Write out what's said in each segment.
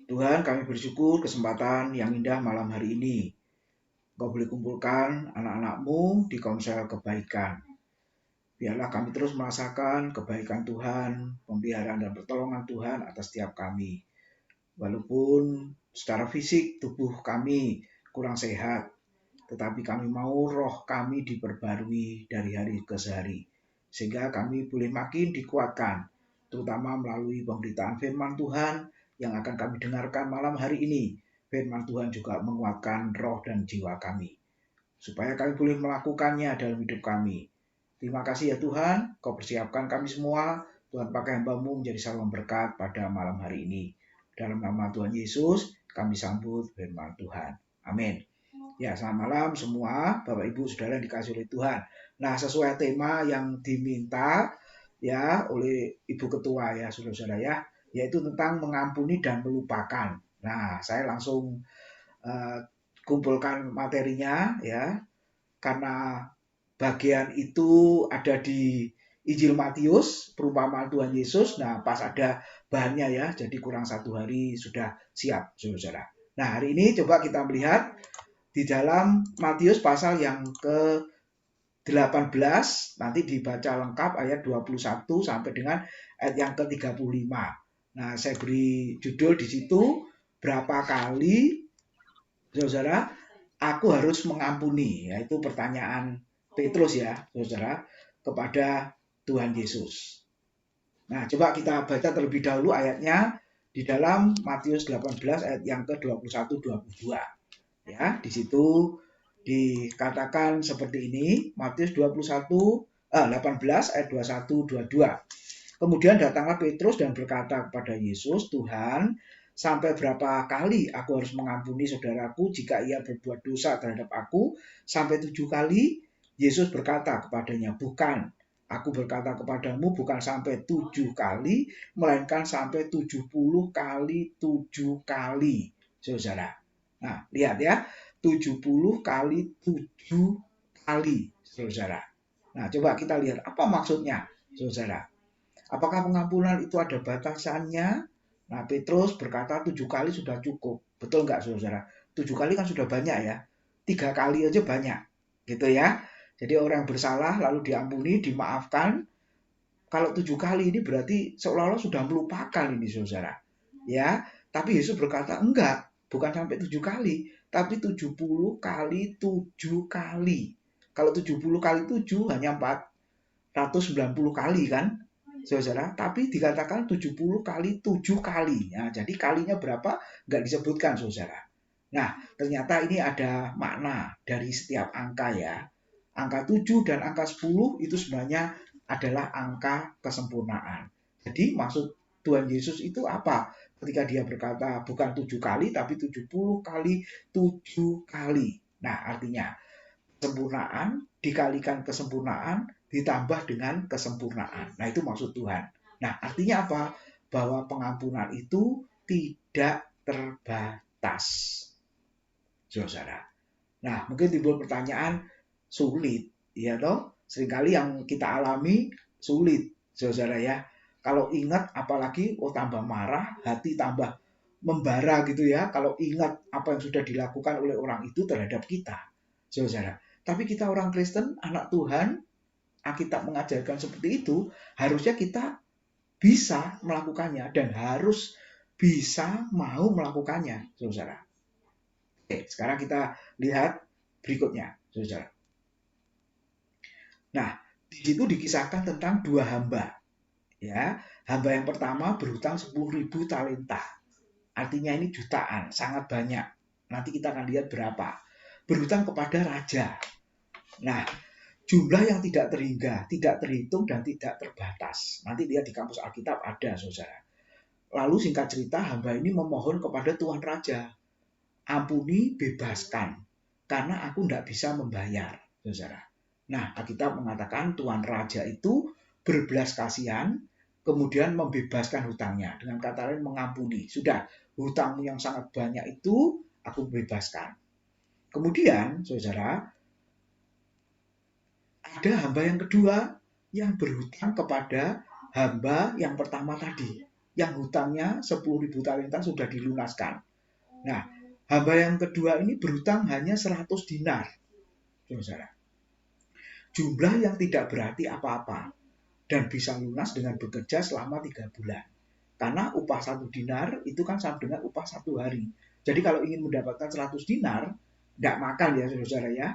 Tuhan, kami bersyukur kesempatan yang indah malam hari ini. Engkau boleh kumpulkan anak-anak-Mu di konsel kebaikan. Biarlah kami terus merasakan kebaikan Tuhan, pemeliharaan dan pertolongan Tuhan atas setiap kami. Walaupun secara fisik tubuh kami kurang sehat, tetapi kami mau roh kami diperbarui dari hari ke hari. Sehingga kami boleh makin dikuatkan, terutama melalui pemberitaan firman Tuhan yang akan kami dengarkan malam hari ini. Firman Tuhan juga menguatkan roh dan jiwa kami, supaya kami boleh melakukannya dalam hidup kami. Terima kasih ya Tuhan, Kau persiapkan kami semua. Tuhan pakai hamba-Mu menjadi saluran berkat pada malam hari ini. Dalam nama Tuhan Yesus, kami sambut firman Tuhan. Amin. Ya, selamat malam semua, Bapak Ibu Saudara yang dikasihi oleh Tuhan. Nah, sesuai tema yang diminta ya oleh Ibu Ketua ya, Saudara-saudara ya, yaitu tentang mengampuni dan melupakan. Nah, saya langsung uh, kumpulkan materinya ya, karena bagian itu ada di Injil Matius, perumpamaan Tuhan Yesus. Nah, pas ada bahannya ya, jadi kurang 1 hari sudah siap, Saudara-saudara. Nah, hari ini coba kita melihat di dalam Matius pasal yang ke-18, nanti dibaca lengkap ayat 21 sampai dengan ayat yang ke-35. Nah, saya beri judul di situ, berapa kali, saudara, aku harus mengampuni, yaitu pertanyaan Petrus ya, saudara, kepada Tuhan Yesus. Nah, coba kita baca terlebih dahulu ayatnya di dalam Matius 18 ayat yang ke-21-22. Ya, di situ dikatakan seperti ini, Matius 18 ayat 21-22. Kemudian datanglah Petrus dan berkata kepada Yesus, Tuhan, sampai berapa kali aku harus mengampuni saudaraku jika ia berbuat dosa terhadap aku? Sampai 7 kali? Yesus berkata kepadanya, bukan. Aku berkata kepadamu bukan sampai 7 kali, melainkan sampai 70 kali 7 kali. Saudara. Nah, lihat ya, 70 kali 7 kali, saudara. Nah, coba kita lihat apa maksudnya, saudara. Apakah pengampunan itu ada batasannya? Nah, Petrus berkata 7 kali sudah cukup. Betul nggak, saudara? 7 kali kan sudah banyak ya. 3 kali aja banyak, gitu ya. Jadi orang yang bersalah lalu diampuni, dimaafkan. Kalau 7 kali ini berarti seolah-olah sudah melupakan ini, saudara. Ya, tapi Yesus berkata enggak, bukan sampai 7 kali, tapi 70 kali 7 kali. Kalau 70 kali 7 hanya 490 kali kan, saudara, tapi dikatakan 70 kali 7 kali. Nah, jadi kalinya berapa nggak disebutkan, saudara. Nah, ternyata ini ada makna dari setiap angka ya. Angka 7 dan angka 10 itu sebenarnya adalah angka kesempurnaan. Jadi maksud Tuhan Yesus itu apa? Ketika dia berkata bukan 7 kali, tapi 70 kali 7 kali. Nah, artinya kesempurnaan dikalikan kesempurnaan ditambah dengan kesempurnaan. Nah, itu maksud Tuhan. Nah, artinya apa? Bahwa pengampunan itu tidak terbatas, saudara. Nah, mungkin timbul pertanyaan, sulit, ya toh? Seringkali yang kita alami sulit, saudara ya. Kalau ingat, apalagi, tambah marah, hati tambah membara gitu ya. Kalau ingat apa yang sudah dilakukan oleh orang itu terhadap kita, saudara. Tapi kita orang Kristen, anak Tuhan, Alkitab mengajarkan seperti itu, harusnya kita bisa melakukannya dan harus bisa mau melakukannya, saudara. Oke, sekarang kita lihat berikutnya, saudara. Nah, di situ dikisahkan tentang 2 hamba. Ya, hamba yang pertama berhutang 10.000 talenta. Artinya ini jutaan, sangat banyak. Nanti kita akan lihat berapa. Berhutang kepada raja. Nah, jumlah yang tidak terhingga, tidak terhitung, dan tidak terbatas. Nanti lihat di kampus Alkitab ada, saudara. Lalu singkat cerita, hamba ini memohon kepada Tuan Raja, ampuni, bebaskan, karena aku tidak bisa membayar, saudara. Nah, Alkitab mengatakan Tuan Raja itu berbelas kasihan, kemudian membebaskan hutangnya. Dengan kata lain mengampuni. Sudah, hutangmu yang sangat banyak itu aku bebaskan. Kemudian, saudara, ada hamba yang kedua yang berhutang kepada hamba yang pertama tadi. yang hutangnya 10.000 talenta sudah dilunaskan. Nah, hamba yang kedua ini berhutang hanya 100 dinar. Saudara. Jumlah yang tidak berarti apa-apa dan bisa lunas dengan bekerja selama 3 bulan. Karena upah 1 dinar itu kan sama dengan upah 1 hari. Jadi kalau ingin mendapatkan 100 dinar, tidak makan ya saudara ya.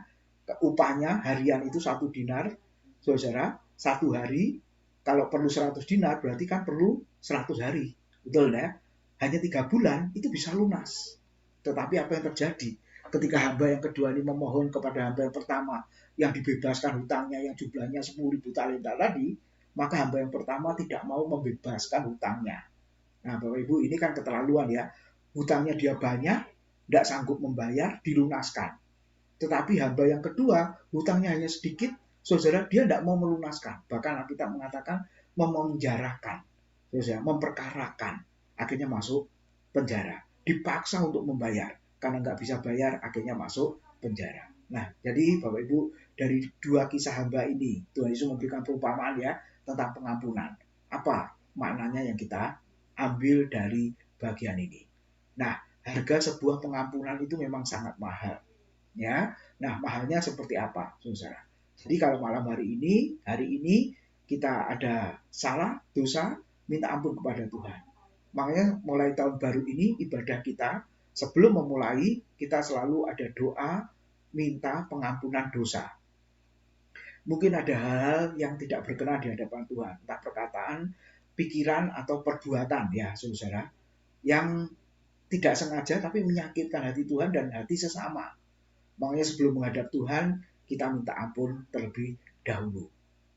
Upahnya harian itu 1 dinar, saudara, 1 hari. Kalau perlu 100 dinar berarti kan perlu 100 hari. Betul ya? Hanya 3 bulan itu bisa lunas. Tetapi apa yang terjadi? Ketika hamba yang kedua ini memohon kepada hamba yang pertama yang dibebaskan hutangnya yang jumlahnya 10.000 talenta tadi, maka hamba yang pertama tidak mau membebaskan hutangnya. Nah, Bapak Ibu, ini kan keterlaluan ya. Hutangnya dia banyak, tidak sanggup membayar, dilunaskan. Tetapi hamba yang kedua, hutangnya hanya sedikit, saudara, dia tidak mau melunaskan. Bahkan kita mengatakan memenjarakan, saudara, memperkarakan. Akhirnya masuk penjara. Dipaksa untuk membayar. Karena nggak bisa bayar, akhirnya masuk penjara. Nah, jadi Bapak Ibu, dari 2 kisah hamba ini, Tuhan Yesus memberikan perumpamaan ya, tentang pengampunan. Apa maknanya yang kita ambil dari bagian ini? Nah, harga sebuah pengampunan itu memang sangat mahal. Ya, nah mahalnya seperti apa, saudara? Jadi kalau malam hari ini kita ada salah, dosa, minta ampun kepada Tuhan. Makanya mulai tahun baru ini ibadah kita, sebelum memulai, kita selalu ada doa, minta pengampunan dosa. Mungkin ada hal yang tidak berkenan di hadapan Tuhan, entah perkataan, pikiran, atau perbuatan ya saudara, yang tidak sengaja tapi menyakitkan hati Tuhan dan hati sesama. Makanya sebelum menghadap Tuhan, kita minta ampun terlebih dahulu.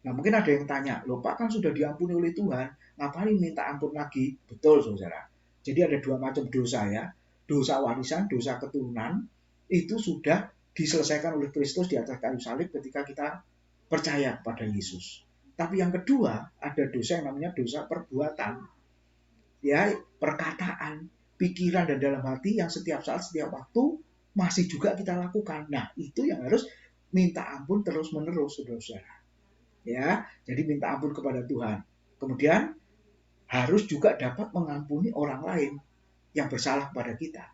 Nah mungkin ada yang tanya, loh Pak kan sudah diampuni oleh Tuhan, ngapain minta ampun lagi? Betul saudara. Jadi ada 2 macam dosa ya. Dosa warisan, dosa keturunan, itu sudah diselesaikan oleh Kristus di atas kayu salib ketika kita percaya kepada Yesus. Tapi yang kedua, ada dosa yang namanya dosa perbuatan. Ya, perkataan, pikiran dan dalam hati yang setiap saat, setiap waktu masih juga kita lakukan. Nah, itu yang harus minta ampun terus-menerus, saudara-saudara. Ya, jadi minta ampun kepada Tuhan. Kemudian harus juga dapat mengampuni orang lain yang bersalah kepada kita.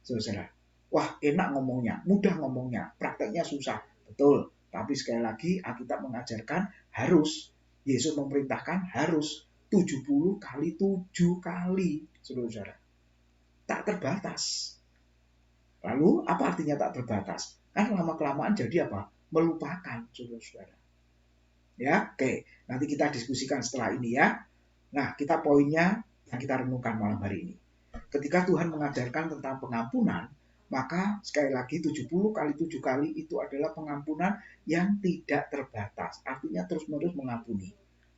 Saudara, wah enak ngomongnya, mudah ngomongnya, prakteknya susah. Betul, tapi sekali lagi Alkitab mengajarkan harus. Yesus memerintahkan harus 70 kali 7 kali, saudara-saudara. Tak terbatas. Lalu apa artinya tak terbatas? Kan lama-kelamaan jadi apa? Melupakan, saudara-saudara. Ya, oke. Nanti kita diskusikan setelah ini ya. Nah, kita poinnya yang kita renungkan malam hari ini. Ketika Tuhan mengajarkan tentang pengampunan, maka sekali lagi 70 kali 7 kali itu adalah pengampunan yang tidak terbatas. Artinya terus-menerus mengampuni.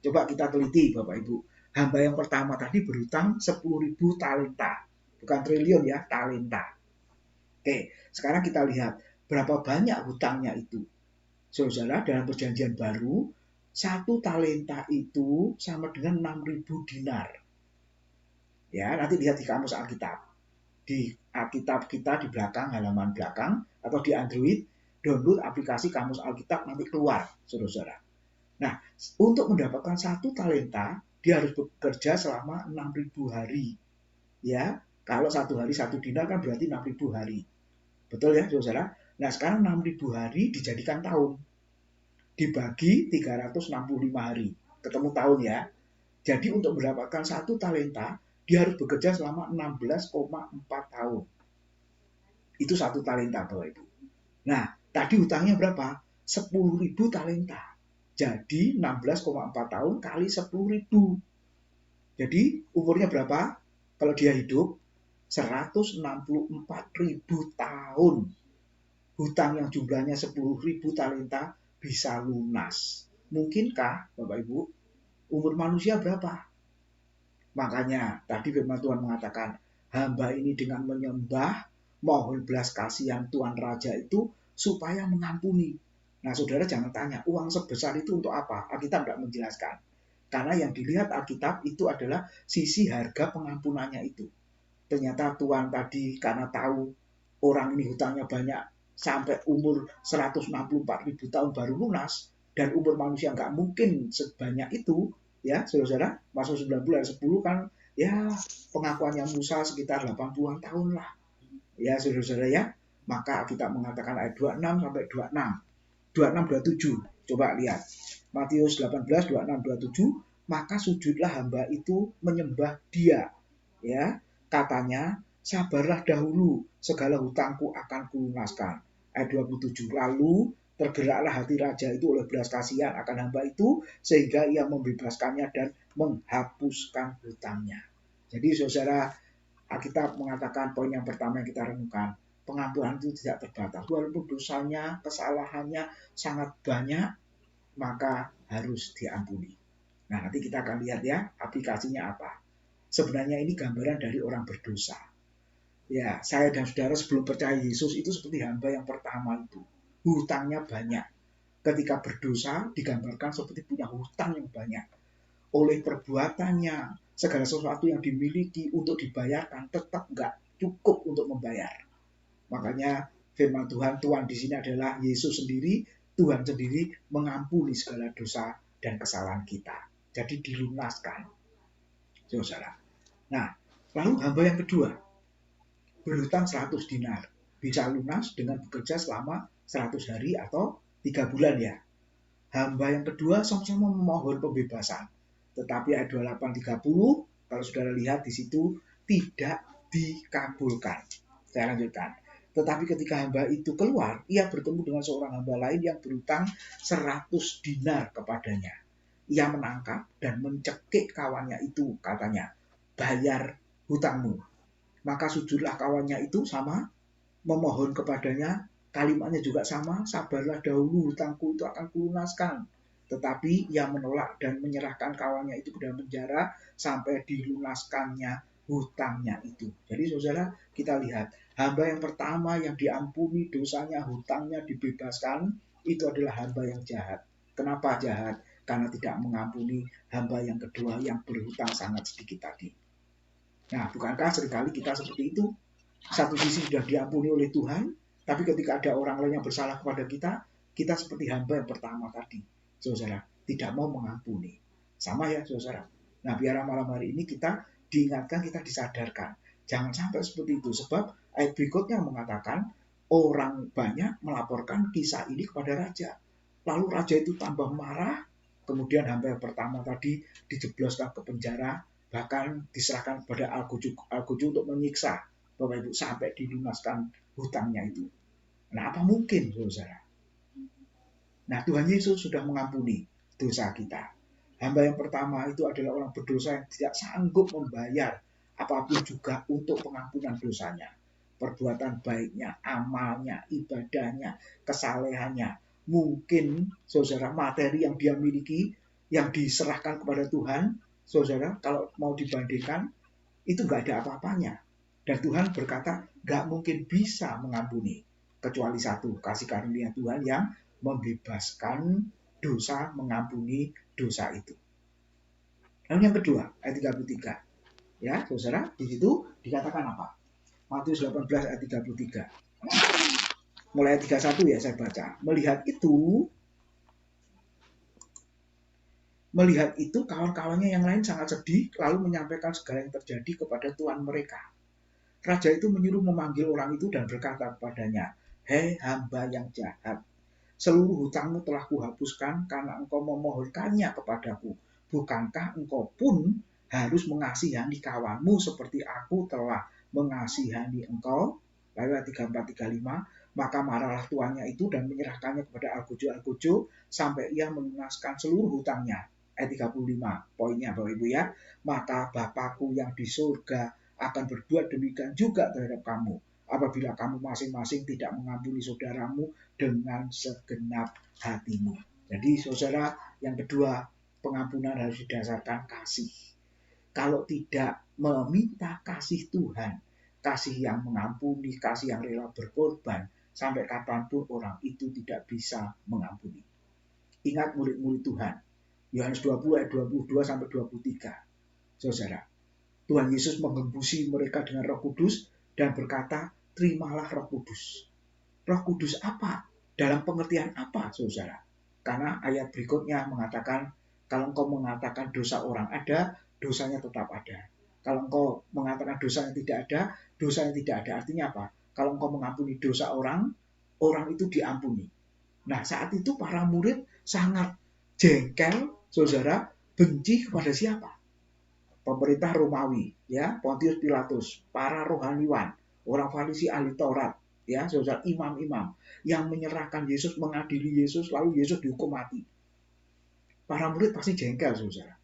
Coba kita teliti Bapak Ibu. Hamba yang pertama tadi berhutang 10.000 talenta. Bukan triliun ya, talenta. Oke, sekarang kita lihat berapa banyak hutangnya itu. Saudara, dalam perjanjian baru, 1 talenta itu sama dengan 6.000 dinar. Ya, nanti lihat di kamus Alkitab. Di Alkitab kita di belakang, halaman belakang, atau di Android, download aplikasi kamus Alkitab, nanti keluar, saudara-saudara. Nah, untuk mendapatkan 1 talenta, dia harus bekerja selama 6.000 hari. Ya, kalau 1 hari 1 dinar kan berarti 6.000 hari. Betul ya, saudara? Nah, sekarang 6.000 hari dijadikan tahun. Dibagi 365 hari. Ketemu tahun ya. Jadi untuk mendapatkan 1 talenta, dia harus bekerja selama 16,4 tahun. Itu 1 talenta, Bapak Ibu. Nah, tadi hutangnya berapa? 10.000 talenta. Jadi 16,4 tahun kali 10.000. Jadi umurnya berapa? Kalau dia hidup 164.000 tahun. Hutang yang jumlahnya 10.000 talenta bisa lunas. Mungkinkah Bapak Ibu? Umur manusia berapa? Makanya tadi firman Tuhan mengatakan, hamba ini dengan menyembah, mohon belas kasihan Tuhan Raja itu supaya mengampuni. Nah saudara jangan tanya, uang sebesar itu untuk apa? Alkitab tidak menjelaskan. Karena yang dilihat Alkitab itu adalah sisi harga pengampunannya itu. Ternyata Tuhan tadi karena tahu orang ini hutangnya banyak sampai umur 164.000 tahun baru lunas, dan umur manusia nggak mungkin sebanyak itu, ya saudara-saudara, masuk 9 bulan 10 kan ya pengakuannya Musa sekitar 80-an tahun lah. Ya saudara-saudara ya. Maka kita mengatakan ayat 26 sampai 26. 26 27. Coba lihat. Matius 18 26 27, maka sujudlah hamba itu menyembah Dia. Ya, katanya, sabarlah dahulu, segala hutangku akan kulunaskan. Ayat 27. Lalu tergeraklah hati raja itu oleh belas kasihan akan hamba itu, sehingga ia membebaskannya dan menghapuskan hutangnya. Jadi saudara, Alkitab mengatakan poin yang pertama yang kita renungkan, pengampunan itu tidak terbatas. Walaupun dosanya, kesalahannya sangat banyak, maka harus diampuni. Nah, nanti kita akan lihat ya, aplikasinya apa. Sebenarnya ini gambaran dari orang berdosa. Ya, saya dan saudara sebelum percaya Yesus itu seperti hamba yang pertama itu. Hutangnya banyak. Ketika berdosa digambarkan seperti punya hutang yang banyak. Oleh perbuatannya, segala sesuatu yang dimiliki untuk dibayarkan tetap nggak cukup untuk membayar. Makanya firman Tuhan di sini adalah Yesus sendiri, Tuhan sendiri mengampuni segala dosa dan kesalahan kita. Jadi dilunaskan, saudara. Nah, lalu hamba yang kedua, berhutang 100 dinar. Bisa lunas dengan bekerja selama 100 hari atau 3 bulan ya. Hamba yang kedua sama-sama memohon pembebasan. Tetapi ayat 28-30, kalau saudara lihat di situ, tidak dikabulkan. Saya lanjutkan. Tetapi ketika hamba itu keluar, ia bertemu dengan seorang hamba lain yang berhutang 100 dinar kepadanya. Ia menangkap dan mencekik kawannya itu, katanya, bayar hutangmu. Maka sujudlah kawannya itu sama, memohon kepadanya, kalimatnya juga sama, sabarlah dahulu, hutangku itu akan kulunaskan. Tetapi ia menolak dan menyerahkan kawannya itu ke dalam penjara sampai dilunaskannya hutangnya itu. Jadi saudara, kita lihat, hamba yang pertama yang diampuni dosanya, hutangnya dibebaskan, itu adalah hamba yang jahat. Kenapa jahat? Karena tidak mengampuni hamba yang kedua yang berhutang sangat sedikit tadi. Nah, bukankah seringkali kita seperti itu? Satu sisi sudah diampuni oleh Tuhan, tapi ketika ada orang lain yang bersalah kepada kita, kita seperti hamba yang pertama tadi, saudara, tidak mau mengampuni. Sama ya, saudara. Nah, biar malam hari ini kita diingatkan, kita disadarkan. Jangan sampai seperti itu, sebab ayat berikutnya mengatakan, orang banyak melaporkan kisah ini kepada raja. Lalu raja itu tambah marah, kemudian hamba yang pertama tadi dijebloskan ke penjara, bahkan diserahkan kepada Al-Quju untuk menyiksa Bapak Ibu sampai dilunaskan hutangnya itu. Nah, apa mungkin, saudara? Nah, Tuhan Yesus sudah mengampuni dosa kita. Hamba yang pertama itu adalah orang berdosa yang tidak sanggup membayar apapun juga untuk pengampunan dosanya. Perbuatan baiknya, amalnya, ibadahnya, kesalehannya. Mungkin, saudara, materi yang dia miliki, yang diserahkan kepada Tuhan, saudara, kalau mau dibandingkan, itu nggak ada apa-apanya. Dan Tuhan berkata, nggak mungkin bisa mengampuni. Kecuali satu, kasih karunia Tuhan yang membebaskan dosa, mengampuni dosa itu. Lalu yang kedua, ayat 33. Ya, saudara, di situ dikatakan apa? Matius 18 ayat 33. Mulai ayat 31 ya saya baca. Melihat itu kawan-kawannya yang lain sangat sedih, lalu menyampaikan segala yang terjadi kepada tuan mereka. Raja itu menyuruh memanggil orang itu dan berkata kepadanya, hei hamba yang jahat, seluruh hutangmu telah kuhapuskan karena engkau memohonkannya kepadaku. Bukankah engkau pun harus mengasihani kawanmu seperti aku telah mengasihani engkau? Lalu ayat 34-35, maka marahlah tuannya itu dan menyerahkannya kepada Al-Quju sampai ia melunaskan seluruh hutangnya. Ayat 35, poinnya Bapak Ibu ya, maka Bapakku yang di surga akan berbuat demikian juga terhadap kamu apabila kamu masing-masing tidak mengampuni saudaramu dengan segenap hatimu. Jadi saudara, yang kedua, pengampunan harus didasarkan kasih. Kalau tidak meminta kasih Tuhan, kasih yang mengampuni, kasih yang rela berkorban, sampai kapanpun orang itu tidak bisa mengampuni. Ingat murid-murid Tuhan, Yohanes 20 ayat 22 sampai 23. Saudara, Tuhan Yesus mengembusi mereka dengan Roh Kudus dan berkata, terimalah Roh Kudus. Roh Kudus apa? Dalam pengertian apa, saudara? Karena ayat berikutnya mengatakan, kalau engkau mengatakan dosa orang ada, dosanya tetap ada. Kalau dosa yang tidak ada, dosa yang tidak ada. Artinya apa? Kalau engkau mengampuni dosa orang, orang itu diampuni. Nah, saat itu para murid sangat jengkel, saudara, benci kepada siapa? Pemerintah Romawi, ya, Pontius Pilatus, para rohaniwan, orang Farisi ahli Taurat, ya, saudara, imam-imam yang menyerahkan Yesus, mengadili Yesus, lalu Yesus dihukum mati. Para murid pasti jengkel, saudara.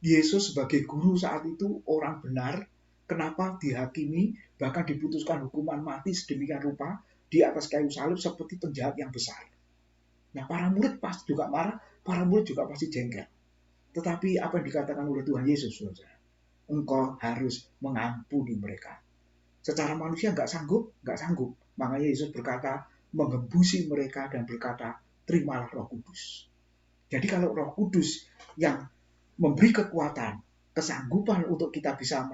Yesus sebagai guru saat itu orang benar, kenapa dihakimi, bahkan diputuskan hukuman mati sedemikian rupa di atas kayu salib seperti penjahat yang besar. Nah, para murid pasti juga marah, para murid juga pasti jengkel. Tetapi apa yang dikatakan oleh Tuhan Yesus, saudara? Engkau harus mengampuni mereka. Secara manusia nggak sanggup. Makanya Yesus berkata, menggembusi mereka dan berkata, terimalah Roh Kudus. Jadi kalau Roh Kudus yang memberi kekuatan, kesanggupan untuk kita bisa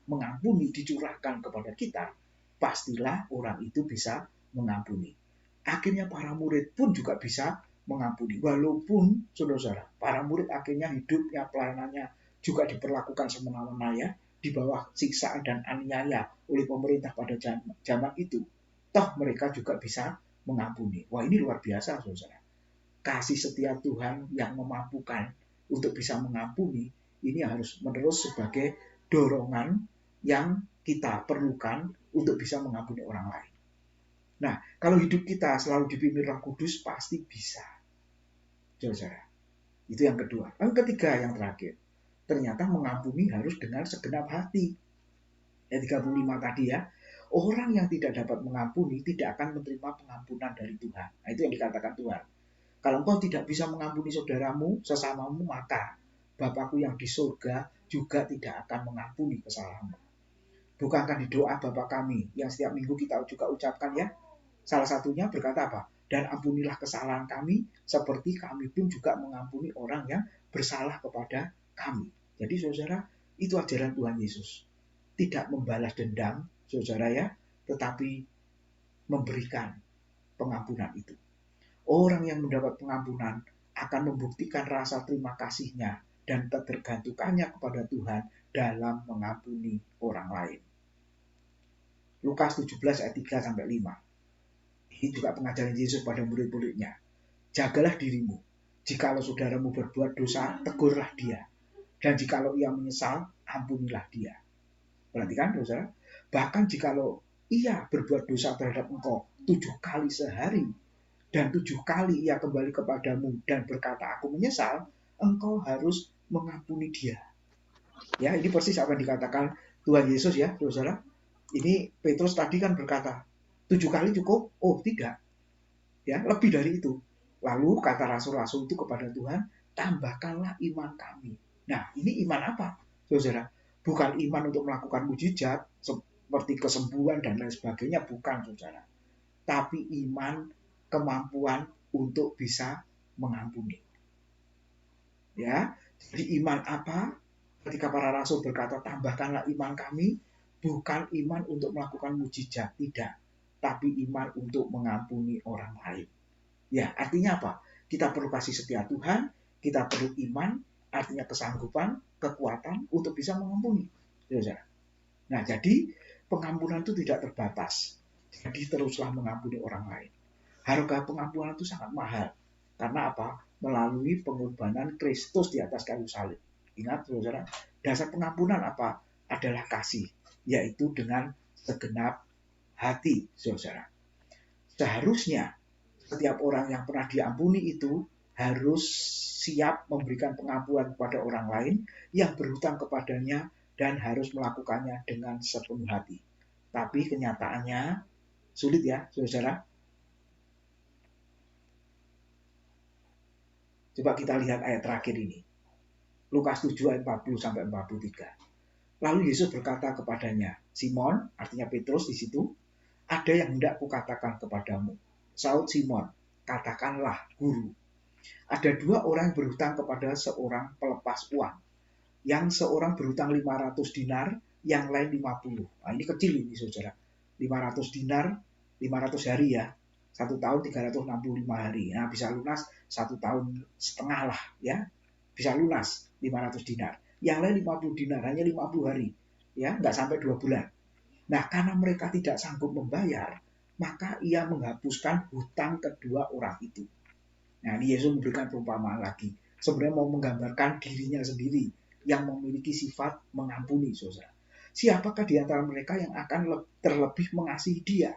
mengampuni dicurahkan kepada kita, pastilah orang itu bisa mengampuni. Akhirnya para murid pun juga bisa mengampuni. Walaupun, saudara-saudara, para murid akhirnya hidupnya, pelayanannya juga diperlakukan semena-mena, ya, di bawah siksaan dan aniaya oleh pemerintah pada zaman itu. Toh mereka juga bisa mengampuni. Wah, ini luar biasa, saudara. Kasih setia Tuhan yang memampukan untuk bisa mengampuni, ini harus menerus sebagai dorongan yang kita perlukan untuk bisa mengampuni orang lain. Nah, kalau hidup kita selalu dipimpin Roh Kudus, pasti bisa. Saudara, itu yang kedua. Yang ketiga, yang terakhir, ternyata mengampuni harus dengan segenap hati. Ayat 35 tadi, ya, orang yang tidak dapat mengampuni tidak akan menerima pengampunan dari Tuhan. Nah, itu yang dikatakan Tuhan. Kalau engkau tidak bisa mengampuni saudaramu, sesamamu, maka Bapakku yang di surga juga tidak akan mengampuni kesalahanmu. Bukankah di doa Bapa kami yang setiap minggu kita juga ucapkan, ya, salah satunya berkata apa? Dan ampunilah kesalahan kami seperti kami pun juga mengampuni orang yang bersalah kepada kami. Jadi saudara, itu ajaran Tuhan Yesus. Tidak membalas dendam, saudara, ya, tetapi memberikan pengampunan itu. Orang yang mendapat pengampunan akan membuktikan rasa terima kasihnya dan ketergantungannya kepada Tuhan dalam mengampuni orang lain. Lukas 17 ayat 3 sampai 5. Ini juga pengajaran Yesus pada murid-muridnya. Jagalah dirimu. Jikalau saudaramu berbuat dosa, tegurlah dia. Dan jikalau ia menyesal, ampunilah dia. Perhatikan, saudara. Bahkan jikalau ia berbuat dosa terhadap engkau 7 kali sehari, dan 7 kali ia kembali kepadamu dan berkata, aku menyesal, engkau harus mengampuni dia. Ya, ini persis apa yang dikatakan Tuhan Yesus, ya, saudara. Ini Petrus tadi kan berkata, 7 kali cukup? Oh, tidak. Ya, lebih dari itu. Lalu kata rasul-rasul itu kepada Tuhan, tambahkanlah iman kami. Nah, ini iman apa, saudara? Bukan iman untuk melakukan mujizat seperti kesembuhan dan lain sebagainya, bukan, saudara. Tapi iman, kemampuan untuk bisa mengampuni. Ya, jadi iman apa? Ketika para rasul berkata, tambahkanlah iman kami, bukan iman untuk melakukan mujizat, tidak. Tapi iman untuk mengampuni orang lain. Ya, artinya apa? Kita perlu kasih setia Tuhan, kita perlu iman, artinya kesanggupan, kekuatan untuk bisa mengampuni. Nah, jadi pengampunan itu tidak terbatas. Jadi teruslah mengampuni orang lain. Harga pengampunan itu sangat mahal. Karena apa? Melalui pengorbanan Kristus di atas kayu salib. Ingat, saudara, dasar pengampunan apa? Adalah kasih, yaitu dengan segenap hati, saudara. Seharusnya setiap orang yang pernah diampuni itu harus siap memberikan pengampunan kepada orang lain yang berhutang kepadanya dan harus melakukannya dengan sepenuh hati. Tapi kenyataannya sulit, ya, saudara. Coba kita lihat ayat terakhir ini. Lukas 7 ayat 40 sampai 43. Lalu Yesus berkata kepadanya, Simon, artinya Petrus di situ, ada yang hendak kukatakan kepadamu. Saud Simon, katakanlah, guru. Ada 2 orang yang berhutang kepada seorang pelepas uang. Yang seorang berhutang 500 dinar, yang lain 50. Nah, ini kecil ini, saudara. 500 dinar, 500 hari, ya. 1 tahun 365 hari. Nah, bisa lunas 1 tahun setengah lah, ya. Bisa lunas 500 dinar. Yang lain 50 dinar, hanya 50 hari. ya, nggak sampai 2 bulan. Nah, karena mereka tidak sanggup membayar, maka ia menghapuskan hutang kedua orang itu. Nah, ini Yesus memberikan perumpamaan lagi. Sebenarnya mau menggambarkan dirinya sendiri yang memiliki sifat mengampuni, saudara. Siapakah di antara mereka yang akan terlebih mengasihi dia?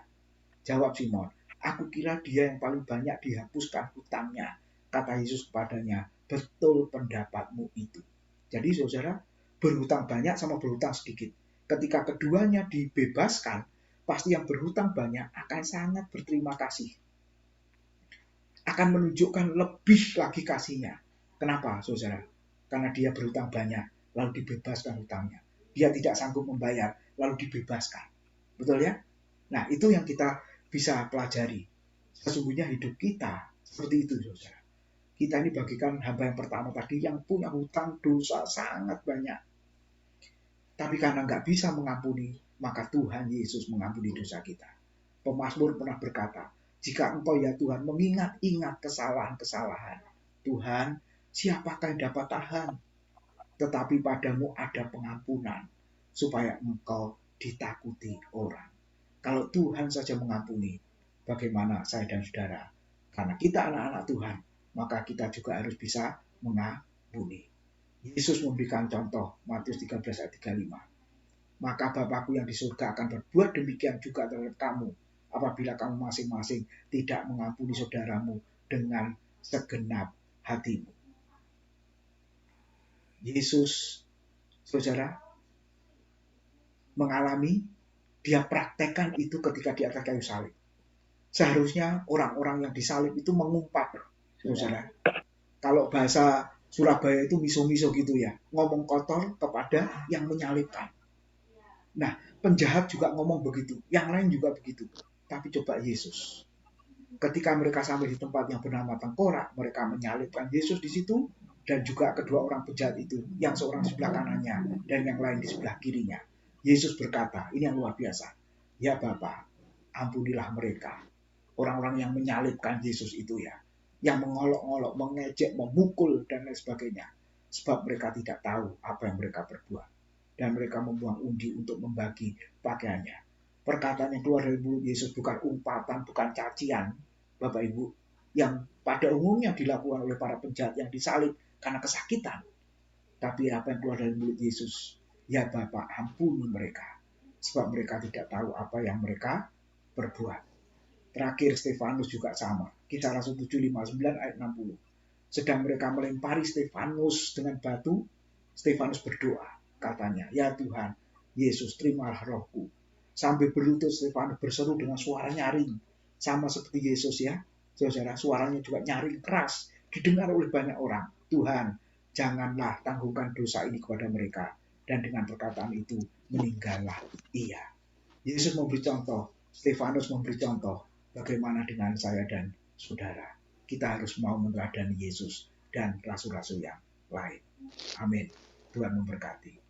Jawab Simon, aku kira dia yang paling banyak dihapuskan hutangnya. Kata Yesus kepadanya, betul pendapatmu itu. Jadi saudara, berhutang banyak sama berhutang sedikit. Ketika keduanya dibebaskan, pasti yang berhutang banyak akan sangat berterima kasih. Akan menunjukkan lebih lagi kasihnya. Kenapa, saudara? Karena dia berhutang banyak, lalu dibebaskan hutangnya. Dia tidak sanggup membayar, lalu dibebaskan. Betul ya? Nah, itu yang kita bisa pelajari. Sesungguhnya hidup kita seperti itu, saudara. Kita ini bagikan hamba yang pertama tadi yang punya hutang dosa sangat banyak. Tapi karena nggak bisa mengampuni, maka Tuhan Yesus mengampuni dosa kita. Pemazmur pernah berkata, jika engkau ya Tuhan mengingat-ingat kesalahan-kesalahan, Tuhan, siapakah yang dapat tahan? Tetapi padamu ada pengampunan, supaya engkau ditakuti orang. Kalau Tuhan saja mengampuni, bagaimana saya dan saudara? Karena kita anak-anak Tuhan, maka kita juga harus bisa mengampuni. Yesus memberikan contoh, Matius 13 ayat 35. Maka Bapakku yang di surga akan berbuat demikian juga terhadap kamu, apabila kamu masing-masing tidak mengampuni saudaramu dengan segenap hatimu. Yesus, saudara, mengalami, dia praktekkan itu ketika di atas kayu salib. Seharusnya orang-orang yang disalib itu mengumpat, saudara. Kalau bahasa Surabaya itu miso-miso gitu ya, ngomong kotor kepada yang menyalibkan. Nah, penjahat juga ngomong begitu, yang lain juga begitu. Tapi coba Yesus, ketika mereka sampai di tempat yang bernama Tengkorak, mereka menyalibkan Yesus di situ, dan juga kedua orang penjahat itu, yang seorang di sebelah kanannya dan yang lain di sebelah kirinya. Yesus berkata, ini yang luar biasa, ya Bapa, ampunilah mereka. Orang-orang yang menyalibkan Yesus itu ya, yang mengolok-olok, mengejek, memukul, dan lain sebagainya. Sebab mereka tidak tahu apa yang mereka perbuat. Dan mereka membuang undi untuk membagi pakaiannya. Perkataan yang keluar dari mulut Yesus bukan umpatan, bukan cacian, Bapak Ibu, yang pada umumnya dilakukan oleh para penjahat yang disalib karena kesakitan. Tapi apa yang keluar dari mulut Yesus, ya Bapa, ampuni mereka. Sebab mereka tidak tahu apa yang mereka perbuat. Terakhir Stefanus juga sama. Kisah Rasul 759 ayat 60. Sedang mereka melempari Stefanus dengan batu, Stefanus berdoa. Katanya, ya Tuhan, Yesus terimalah rohku. Sambil berlutut Stefanus berseru dengan suara nyaring. Sama seperti Yesus ya. Saudara, suaranya juga nyaring keras. Didengar oleh banyak orang. Tuhan, janganlah tanggungan dosa ini kepada mereka. Dan dengan perkataan itu, meninggallah ia. Yesus memberi contoh. Stefanus memberi contoh. Bagaimana dengan saya dan saudara? Kita harus mau meneladani Yesus dan rasul-rasul yang lain. Amin. Tuhan memberkati.